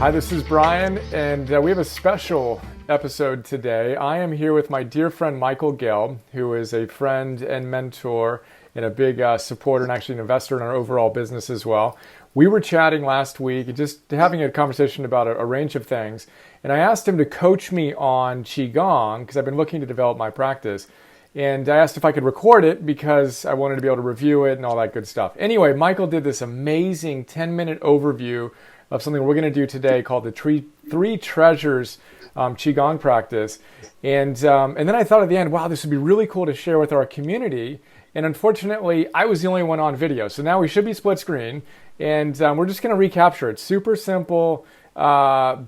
Hi, this is Brian, and we have a special episode today. I am here with my dear friend Michael Gelb, who is a friend and mentor and a big supporter and actually an investor in our overall business as well. We were chatting last week, just having a conversation about a range of things, and I asked him to coach me on Qigong because I've been looking to develop my practice. And I asked if I could record it because I wanted to be able to review it and all that good stuff. Anyway, Michael did this amazing 10-minute overview of something we're going to do today called the Three Treasures Qigong practice. And then I thought at the end, wow, this would be really cool to share with our community. And unfortunately, I was the only one on video. So now we should be split screen. And we're just going to recapture it. Super simple,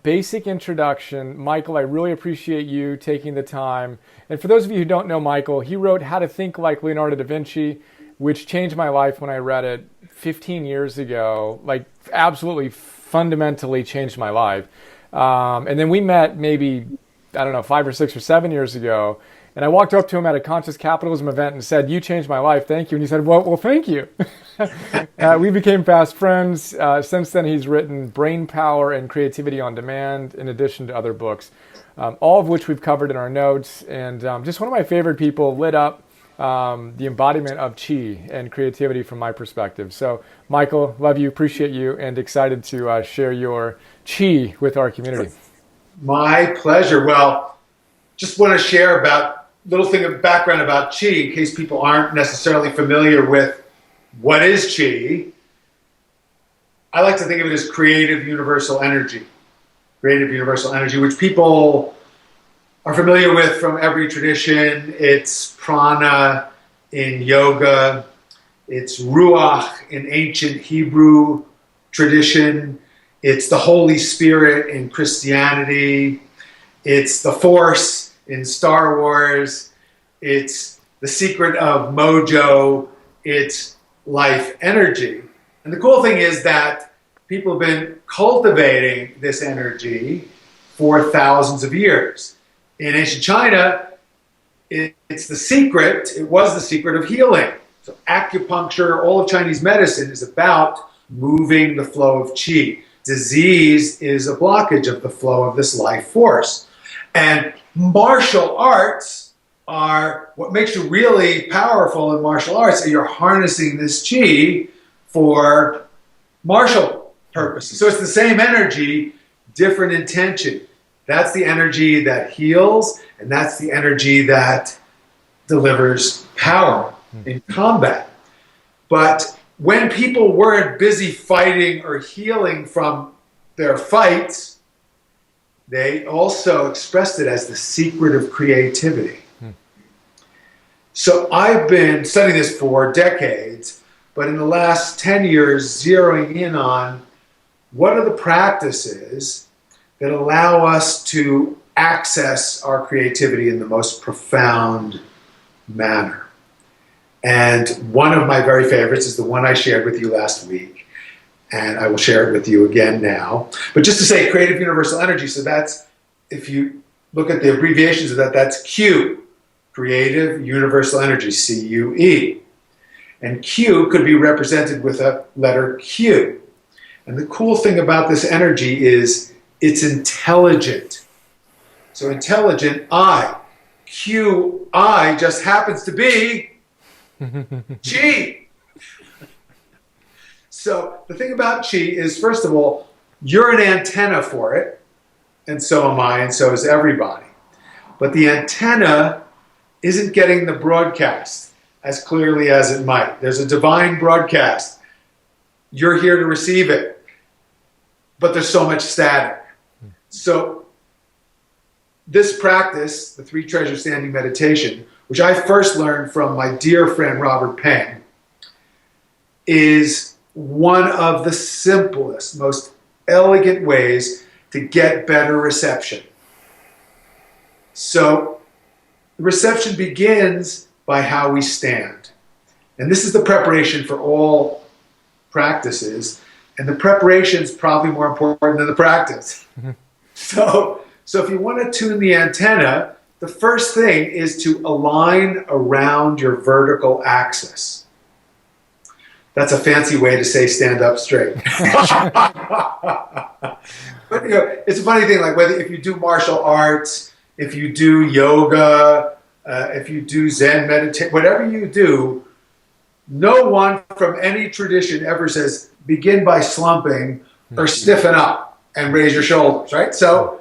basic introduction. Michael, I really appreciate you taking the time. And for those of you who don't know Michael, he wrote How to Think Like Leonardo da Vinci, which changed my life when I read it 15 years ago. Like, absolutely fundamentally changed my life. And then we met maybe, I don't know, 5 or 6 or 7 years ago. And I walked up to him at a conscious capitalism event and said, "You changed my life, thank you." And he said, well, thank you. We became fast friends. Since then, he's written Brain Power and Creativity on Demand, in addition to other books, all of which we've covered in our notes. And just one of my favorite people, lit up the embodiment of Qi and creativity from my perspective. So, Michael, love you, appreciate you, and excited to share your Qi with our community. My pleasure. Well, just want to share about little thing of background about Qi in case people aren't necessarily familiar with what is Qi. I like to think of it as creative universal energy. Creative universal energy, which people are familiar with from every tradition. It's prana in yoga. It's ruach in ancient Hebrew tradition. It's the Holy Spirit in Christianity. It's the Force in Star Wars. It's the secret of mojo. It's life energy. And the cool thing is that people have been cultivating this energy for thousands of years. In ancient China, it's the secret, it was the secret of healing. So acupuncture, all of Chinese medicine is about moving the flow of qi. Disease is a blockage of the flow of this life force. And martial arts are what makes you really powerful in martial arts. You're harnessing this qi for martial purposes. So it's the same energy, different intention. That's the energy that heals, and that's the energy that delivers power in combat. But when people weren't busy fighting or healing from their fights, they also expressed it as the secret of creativity. So I've been studying this for decades, but in the last 10 years, zeroing in on what are the practices that allow us to access our creativity in the most profound manner. And one of my very favorites is the one I shared with you last week. And I will share it with you again now. But just to say creative universal energy, so that's, if you look at the abbreviations of that, that's Q, creative universal energy, C-U-E. And Q could be represented with a letter Q. And the cool thing about this energy is it's intelligent. So intelligent, I. Q, I just happens to be Qi. So the thing about Qi is, first of all, you're an antenna for it, and so am I, and so is everybody. But the antenna isn't getting the broadcast as clearly as it might. There's a divine broadcast. You're here to receive it, but there's so much static. So this practice, the Three Treasures Standing Meditation, which I first learned from my dear friend Robert Peng, is one of the simplest, most elegant ways to get better reception. So the reception begins by how we stand. And this is the preparation for all practices. And the preparation is probably more important than the practice. So if you want to tune the antenna, the first thing is to align around your vertical axis. That's a fancy way to say stand up straight. But it's a funny thing, like if you do martial arts, if you do yoga, if you do Zen meditation, whatever you do, no one from any tradition ever says begin by slumping or stiffen up and raise your shoulders, right? So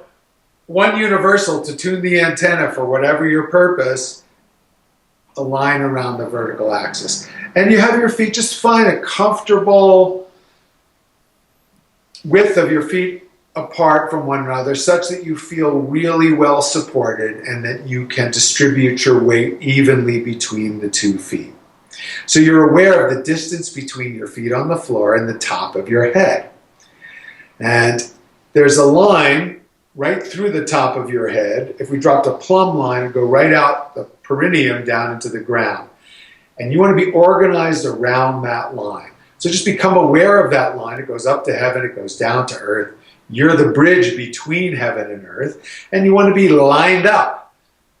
one universal to tune the antenna for whatever your purpose, align around the vertical axis. And you have your feet, just find a comfortable width of your feet apart from one another such that you feel really well supported and that you can distribute your weight evenly between the 2 feet. So you're aware of the distance between your feet on the floor and the top of your head. And there's a line right through the top of your head. If we dropped a plumb line and go right out the perineum down into the ground. And you want to be organized around that line. So just become aware of that line. It goes up to heaven, it goes down to earth. You're the bridge between heaven and earth. And you want to be lined up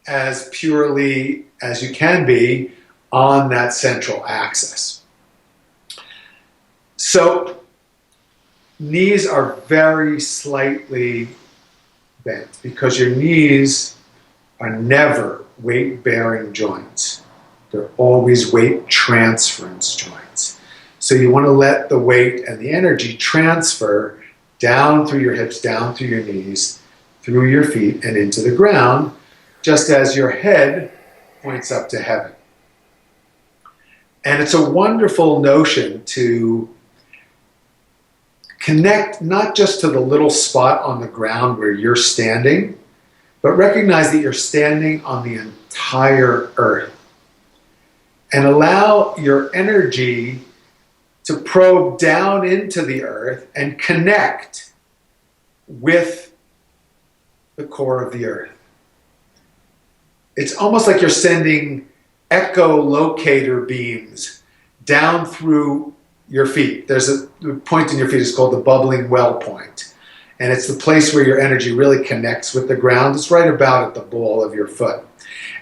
as purely as you can be on that central axis. So knees are very slightly bent because your knees are never weight-bearing joints. They're always weight transference joints. So you want to let the weight and the energy transfer down through your hips, down through your knees, through your feet, and into the ground, just as your head points up to heaven. And it's a wonderful notion to connect not just to the little spot on the ground where you're standing, but recognize that you're standing on the entire earth. And allow your energy to probe down into the earth and connect with the core of the earth. It's almost like you're sending echolocator beams down through your feet. There's a point in your feet, it's called the bubbling well point. And it's the place where your energy really connects with the ground. It's right about at the ball of your foot.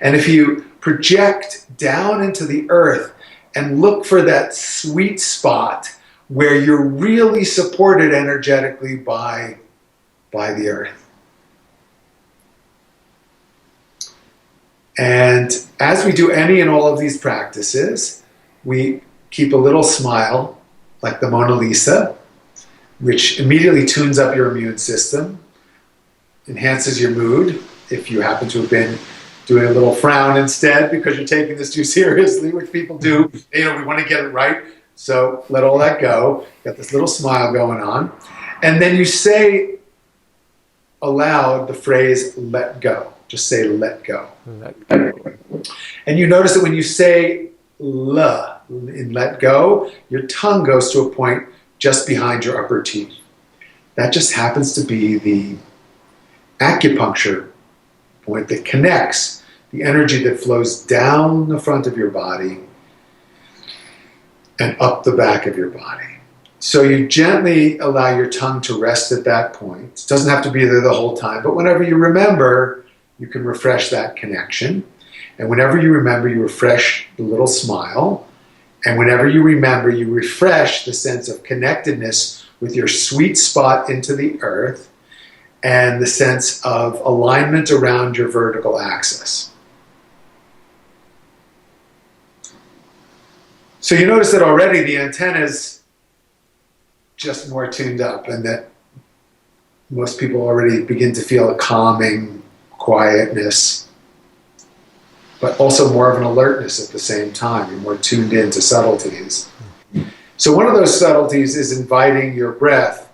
And if you project down into the earth and look for that sweet spot where you're really supported energetically by the earth. And as we do any and all of these practices, we keep a little smile like the Mona Lisa, which immediately tunes up your immune system, enhances your mood if you happen to have been doing a little frown instead because you're taking this too seriously, which people do. We want to get it right, so let all that go. Got this little smile going on. And then you say aloud the phrase, let go. Just say, let go. Let go. And you notice that when you say la in let go, your tongue goes to a point just behind your upper teeth. That just happens to be the acupuncture point that connects the energy that flows down the front of your body and up the back of your body. So you gently allow your tongue to rest at that point. It doesn't have to be there the whole time, but whenever you remember, you can refresh that connection. And whenever you remember, you refresh the little smile. And whenever you remember, you refresh the sense of connectedness with your sweet spot into the earth and the sense of alignment around your vertical axis. So you notice that already the antenna's just more tuned up and that most people already begin to feel a calming quietness, but also more of an alertness at the same time. You're more tuned into subtleties. So one of those subtleties is inviting your breath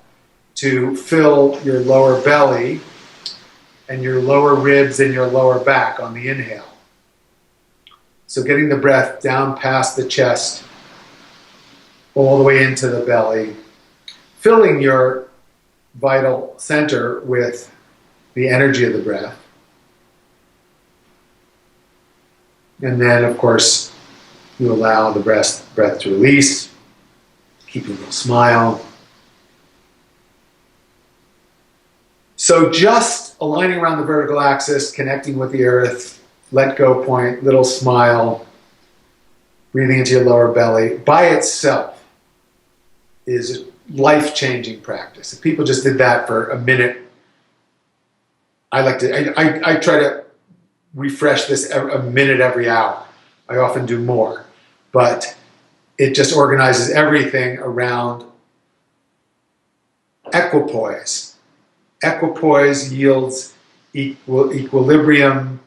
to fill your lower belly and your lower ribs and your lower back on the inhale. So getting the breath down past the chest, all the way into the belly, filling your vital center with the energy of the breath. And then, of course, you allow the breath to release, keeping a little smile. So just aligning around the vertical axis, connecting with the earth, let go point, little smile, breathing into your lower belly by itself is life-changing practice. If people just did that for a minute, I try to refresh this a minute every hour. I often do more, but it just organizes everything around equipoise. Equipoise yields equilibrium.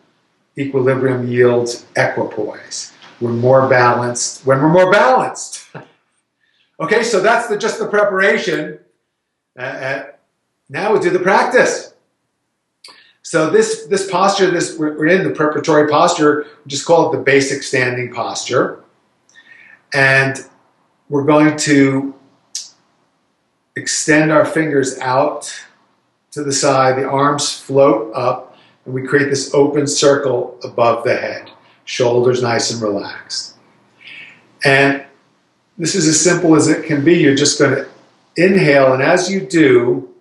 Equilibrium yields equipoise. We're more balanced when we're more balanced. Okay, so that's just the preparation. Now we do the practice. So this posture, we're in the preparatory posture. We just call it the basic standing posture, and we're going to extend our fingers out to the side. The arms float up, and we create this open circle above the head. Shoulders nice and relaxed. And this is as simple as it can be. You're just going to inhale, and as you do,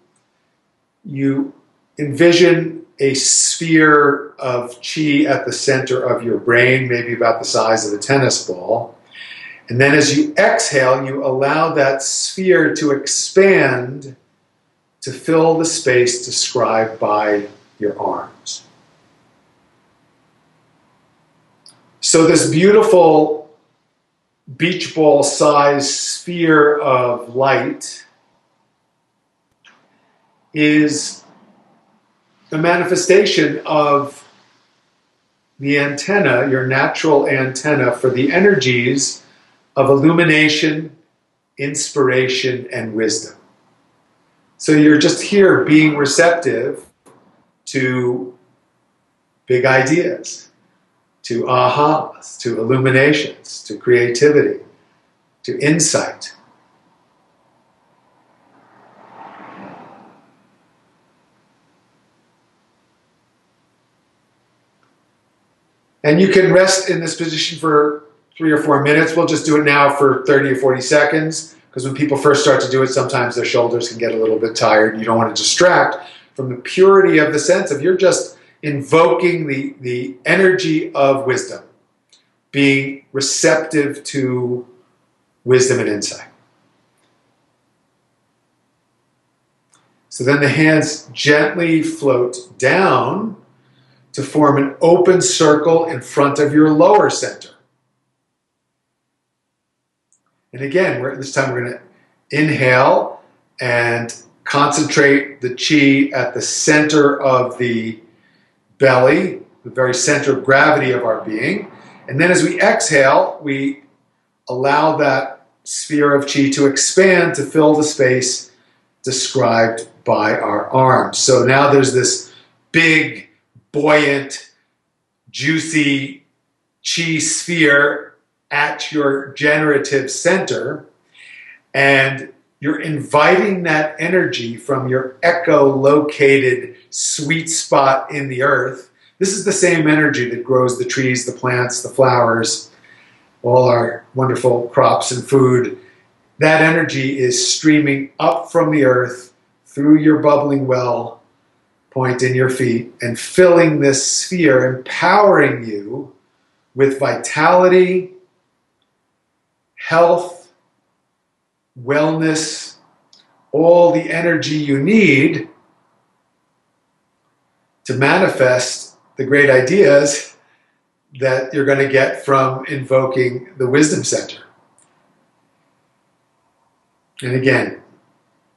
you envision a sphere of chi at the center of your brain, maybe about the size of a tennis ball. And then as you exhale, you allow that sphere to expand to fill the space described by your arms. So this beautiful beach ball sized sphere of light is the manifestation of the antenna, your natural antenna for the energies of illumination, inspiration, and wisdom. So you're just here being receptive to big ideas, to ahas, to illuminations, to creativity, to insight. And you can rest in this position for 3 or 4 minutes. We'll just do it now for 30 or 40 seconds, because when people first start to do it, sometimes their shoulders can get a little bit tired. You don't want to distract from the purity of the sense of you're just invoking the energy of wisdom, being receptive to wisdom and insight. So then the hands gently float down to form an open circle in front of your lower center. And again, this time we're going to inhale and concentrate the chi at the center of the belly, the very center of gravity of our being. And then as we exhale, we allow that sphere of chi to expand to fill the space described by our arms. So now there's this big, buoyant, juicy chi sphere at your generative center, and you're inviting that energy from your echolocated sweet spot in the earth. This is the same energy that grows the trees, the plants, the flowers, all our wonderful crops and food. That energy is streaming up from the earth through your bubbling well point in your feet and filling this sphere, empowering you with vitality, health, wellness, all the energy you need to manifest the great ideas that you're going to get from invoking the wisdom center. And again,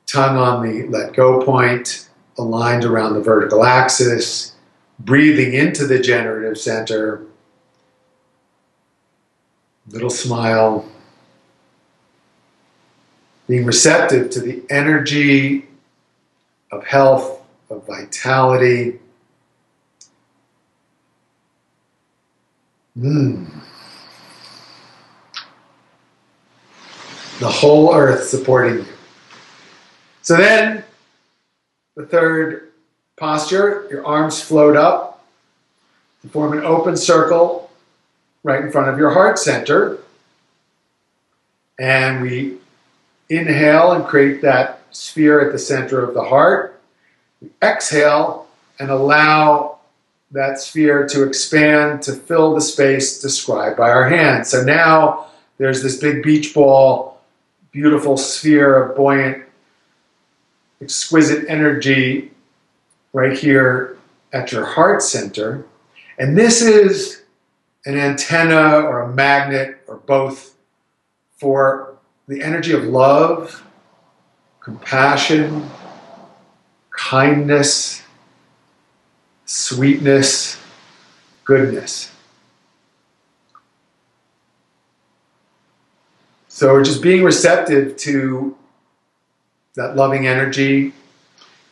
tongue on the let go point, aligned around the vertical axis, breathing into the generative center, little smile, being receptive to the energy of health, of vitality. The whole earth supporting you. So then, the third posture, your arms float up to form an open circle right in front of your heart center. And we inhale and create that sphere at the center of the heart. We exhale and allow that sphere to expand to fill the space described by our hands. So now there's this big beach ball beautiful sphere of buoyant, exquisite energy right here at your heart center. And this is an antenna or a magnet or both for the energy of love, compassion, kindness, sweetness, goodness. So we're just being receptive to that loving energy.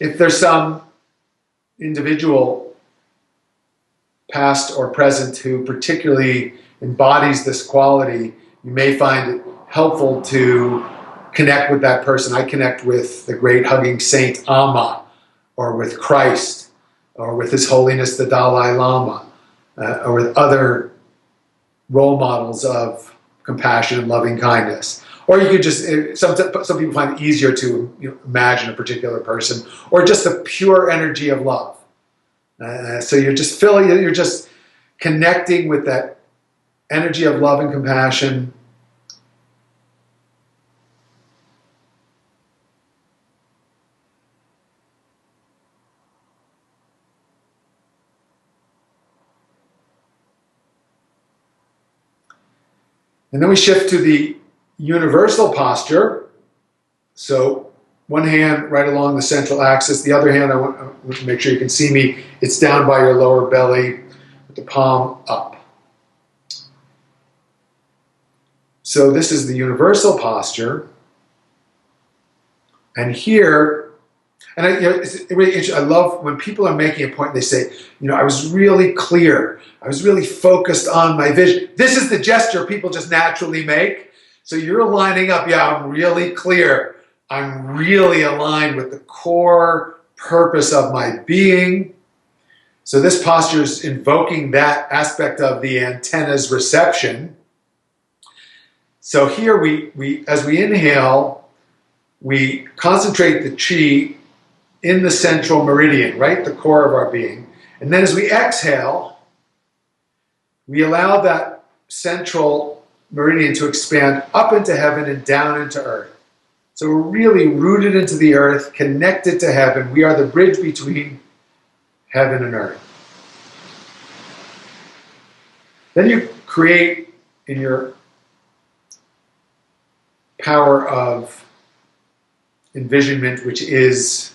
If there's some individual, past or present, who particularly embodies this quality, you may find it helpful to connect with that person. I connect with the great hugging saint Amma, or with Christ, or with His Holiness the Dalai Lama, or with other role models of compassion and loving kindness. Or you could just, some people find it easier to imagine a particular person, or just the pure energy of love. So you're just connecting with that energy of love and compassion. And then we shift to the universal posture. So one hand right along the central axis, the other hand, I want to make sure you can see me, it's down by your lower belly with the palm up. So this is the universal posture. And here, and it's really interesting. I love when people are making a point, they say, I was really clear. I was really focused on my vision. This is the gesture people just naturally make. So you're lining up, I'm really clear. I'm really aligned with the core purpose of my being. So this posture is invoking that aspect of the antenna's reception. So here we as we inhale, we concentrate the chi in the central meridian, right? The core of our being. And then as we exhale, we allow that central meridian to expand up into heaven and down into earth. So we're really rooted into the earth, connected to heaven. We are the bridge between heaven and earth. Then you create, in your power of envisionment, which is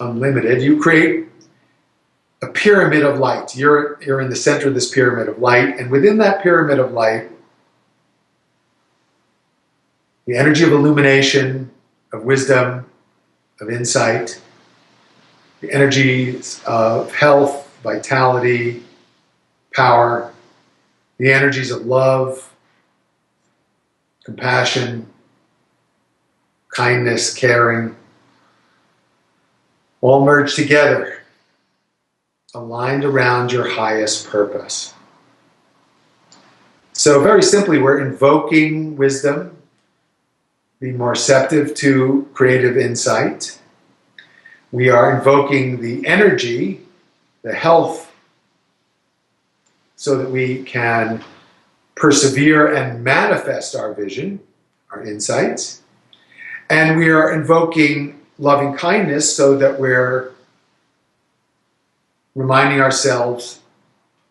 unlimited, you create a pyramid of light. You're in the center of this pyramid of light, and within that pyramid of light, the energy of illumination, of wisdom, of insight, the energies of health, vitality, power, the energies of love, compassion, kindness, caring, all merge together, aligned around your highest purpose. So very simply, we're invoking wisdom, being more receptive to creative insight. We are invoking the energy, the health, so that we can persevere and manifest our vision, our insights. And we are invoking loving kindness so that we're reminding ourselves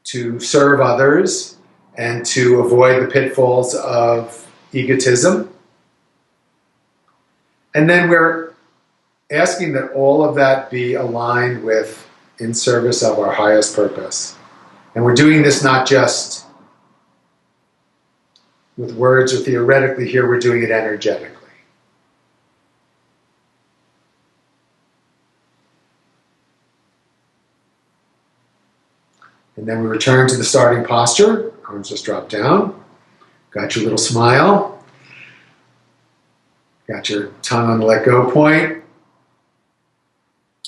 to serve others and to avoid the pitfalls of egotism. And then we're asking that all of that be aligned with, in service of our highest purpose. And we're doing this not just with words or theoretically. Here we're doing it energetically. And then we return to the starting posture. Arms just drop down. Got your little smile. Got your tongue on the let go point.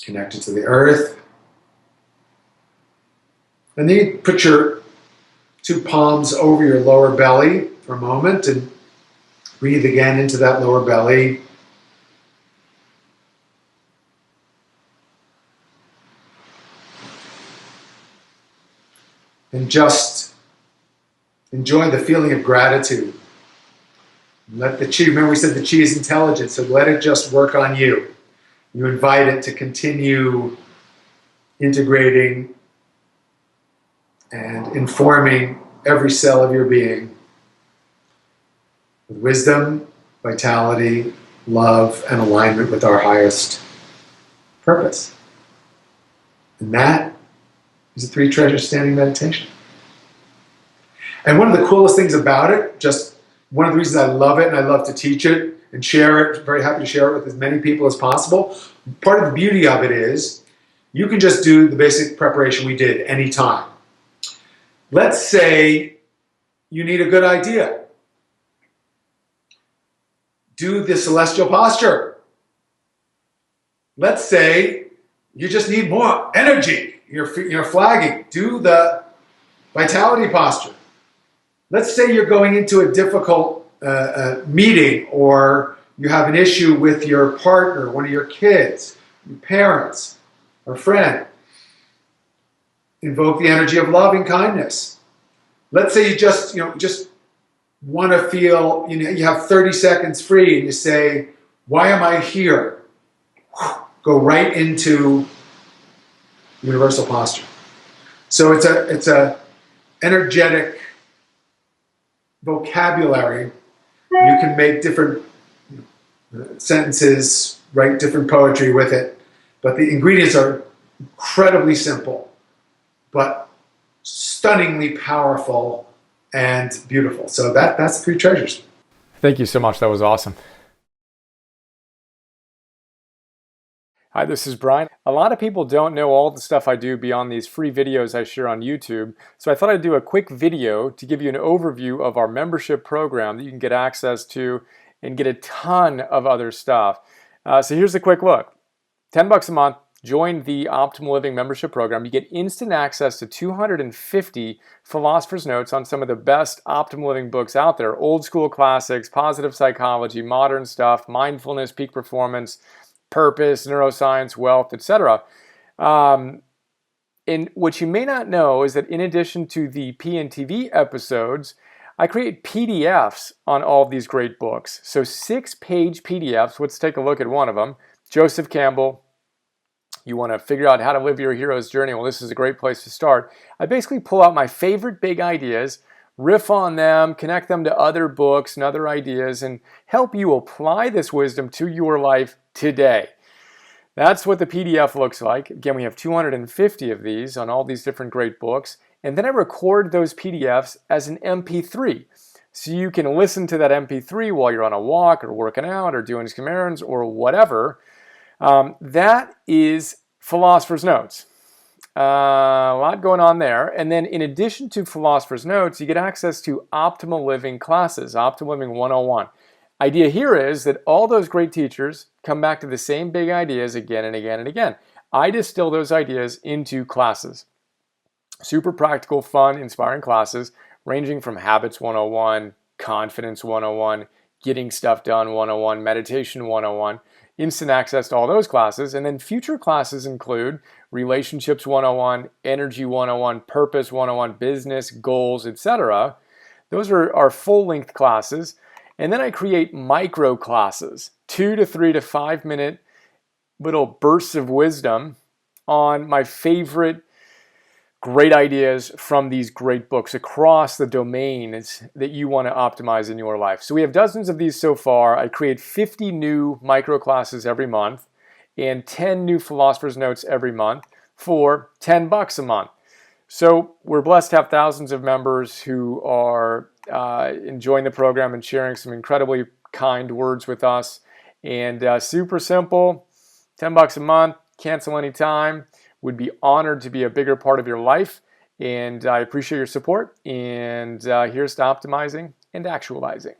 Connected to the earth. And then you put your two palms over your lower belly for a moment and breathe again into that lower belly. And just enjoy the feeling of gratitude Let the chi, remember we said the chi is intelligent, so let it just work on you. You invite it to continue integrating and informing every cell of your being with wisdom, vitality, love, and alignment with our highest purpose. And that is a three treasures standing meditation. And one of the coolest things about it, just one of the reasons I love it and I love to teach it and share it, very happy to share it with as many people as possible. Part of the beauty of it is you can just do the basic preparation we did anytime. Let's say you need a good idea. Do the celestial posture. Let's say you just need more energy. You're flagging. Do the vitality posture. Let's say you're going into a difficult meeting, or you have an issue with your partner, one of your kids, your parents, or friend. Invoke the energy of love and kindness. Let's say you just want to feel, you have 30 seconds free and you say, why am I here? Go right into universal posture. So it's a energetic vocabulary. You can make different sentences, write different poetry with it, but the ingredients are incredibly simple, but stunningly powerful and beautiful. So that's three treasures. Thank you so much. That was awesome. Hi, this is Brian. A lot of people don't know all the stuff I do beyond these free videos I share on YouTube, so I thought I'd do a quick video to give you an overview of our membership program that you can get access to and get a ton of other stuff. So here's a quick look. $10 a month, join the Optimal Living membership program. You get instant access to 250 philosopher's notes on some of the best optimal living books out there. Old school classics, positive psychology, modern stuff, mindfulness, peak performance, purpose, neuroscience, wealth, etc. And what you may not know is that in addition to the PNTV episodes, I create PDFs on all of these great books. So 6-page PDFs. Let's take a look at one of them. Joseph Campbell. You want to figure out how to live your hero's journey. Well, this is a great place to start. I basically pull out my favorite big ideas, riff on them, connect them to other books and other ideas, and help you apply this wisdom to your life today. That's what the PDF looks like. Again, we have 250 of these on all these different great books. And then I record those PDFs as an MP3. So you can listen to that MP3 while you're on a walk or working out or doing some errands or whatever. That is Philosopher's Notes. A lot going on there. And then in addition to Philosopher's Notes, you get access to Optimal Living classes, Optimal Living 101. Idea here is that all those great teachers come back to the same big ideas again and again and again. I distill those ideas into classes. Super practical, fun, inspiring classes ranging from Habits 101, Confidence 101, Getting Stuff Done 101, Meditation 101, instant access to all those classes. And then future classes include Relationships 101, Energy 101, Purpose 101, Business, Goals, etc. Those are our full-length classes. And then I create micro classes, 2 to 3 to 5 minute little bursts of wisdom on my favorite great ideas from these great books across the domains that you want to optimize in your life. So we have dozens of these so far. I create 50 new micro classes every month and 10 new Philosopher's Notes every month for $10 a month. So we're blessed to have thousands of members who are enjoying the program and sharing some incredibly kind words with us. And super simple, $10 a month, cancel anytime. Would be honored to be a bigger part of your life. And I appreciate your support. And here's to optimizing and actualizing.